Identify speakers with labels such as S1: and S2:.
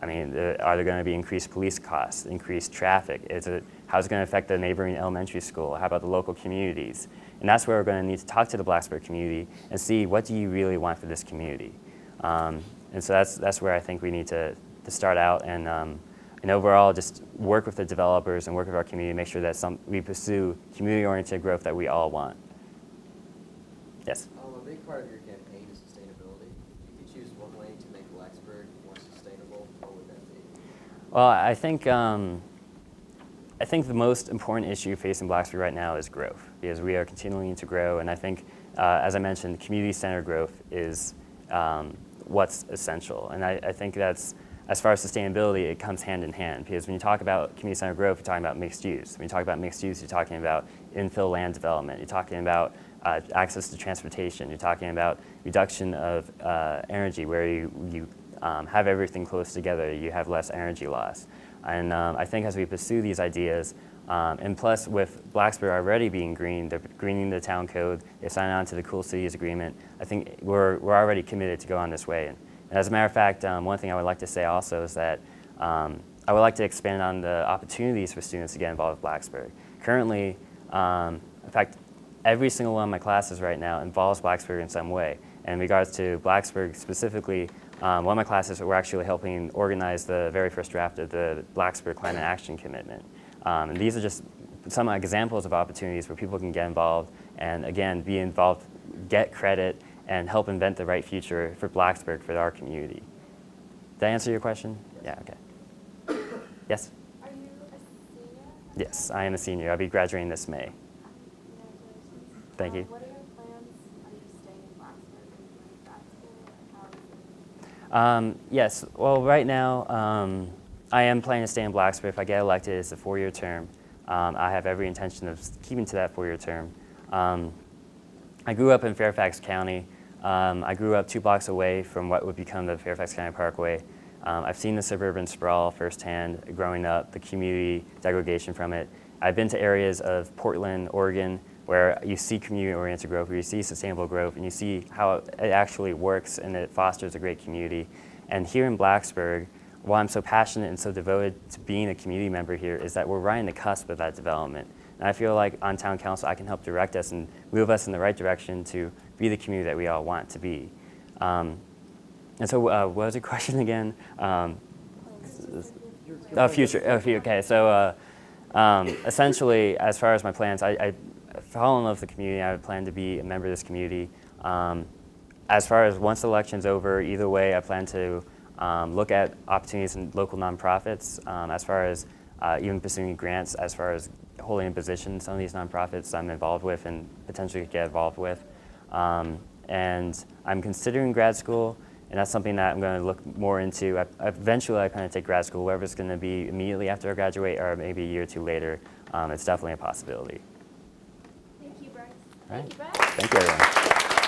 S1: mean, are there going to be increased police costs, increased traffic? How's it going to affect the neighboring elementary school? How about the local communities? And that's where we're going to need to talk to the Blacksburg community and see, what do you really want for this community? And so that's where I think we need to start out, and overall just work with the developers and work with our community, make sure that we pursue community-oriented growth that we all want. Yes?
S2: A big part of your campaign is sustainability. If you could choose one way to make Blacksburg more sustainable, what would that be?
S1: Well, I think the most important issue facing Blacksburg right now is growth, because we are continuing to grow, and I think, as I mentioned, community-centered growth is what's essential. And I think that's, as far as sustainability, it comes hand in hand, because when you talk about community-centered growth, you're talking about mixed use. When you talk about mixed use, you're talking about infill land development. You're talking about access to transportation. You're talking about reduction of energy, where you have everything close together. You have less energy loss. And I think as we pursue these ideas, and plus with Blacksburg already being green, they're greening the town code, they signed on to the Cool Cities Agreement, I think we're already committed to go on this way. And as a matter of fact, one thing I would like to say also is that I would like to expand on the opportunities for students to get involved with Blacksburg. Currently, in fact, every single one of my classes right now involves Blacksburg in some way. And in regards to Blacksburg specifically, one of my classes, we're actually helping organize the very first draft of the Blacksburg Climate Action Commitment. And these are just some examples of opportunities where people can get involved and, again, be involved, get credit, and help invent the right future for Blacksburg, for our community. Did that answer your question? Yeah, okay. Yes?
S3: Are you a senior?
S1: Yes, I am a senior. I'll be graduating this May.
S3: Congratulations.
S1: Thank you.
S3: What are your plans? Are you staying in Blacksburg and going back to school? How is it?
S1: Yes, well, right now, I am planning to stay in Blacksburg. If I get elected, it's a 4-year term. I have every intention of keeping to that 4-year term. I grew up in Fairfax County. I grew up 2 blocks away from what would become the Fairfax County Parkway. I've seen the suburban sprawl firsthand growing up, the community degradation from it. I've been to areas of Portland, Oregon, where you see community-oriented growth, where you see sustainable growth, and you see how it actually works and it fosters a great community. And here in Blacksburg, why I'm so passionate and so devoted to being a community member here is that we're right on the cusp of that development. And I feel like on town council, I can help direct us and move us in the right direction to be the community that we all want to be. And so what was your question again? Future. Okay, so essentially, as far as my plans, I fall in love with the community. I would plan to be a member of this community. As far as once the election's over, either way, I plan to look at opportunities in local nonprofits, as far as even pursuing grants, as far as holding a position in some of these nonprofits I'm involved with and potentially get involved with. And I'm considering grad school, and that's something that I'm going to look more into. Eventually, I plan to take grad school, whether it's going to be immediately after I graduate or maybe a year or two later. It's definitely a possibility.
S3: Thank you, Bryce.
S1: All right.
S3: Thank you, Bryce.
S1: Thank you, everyone.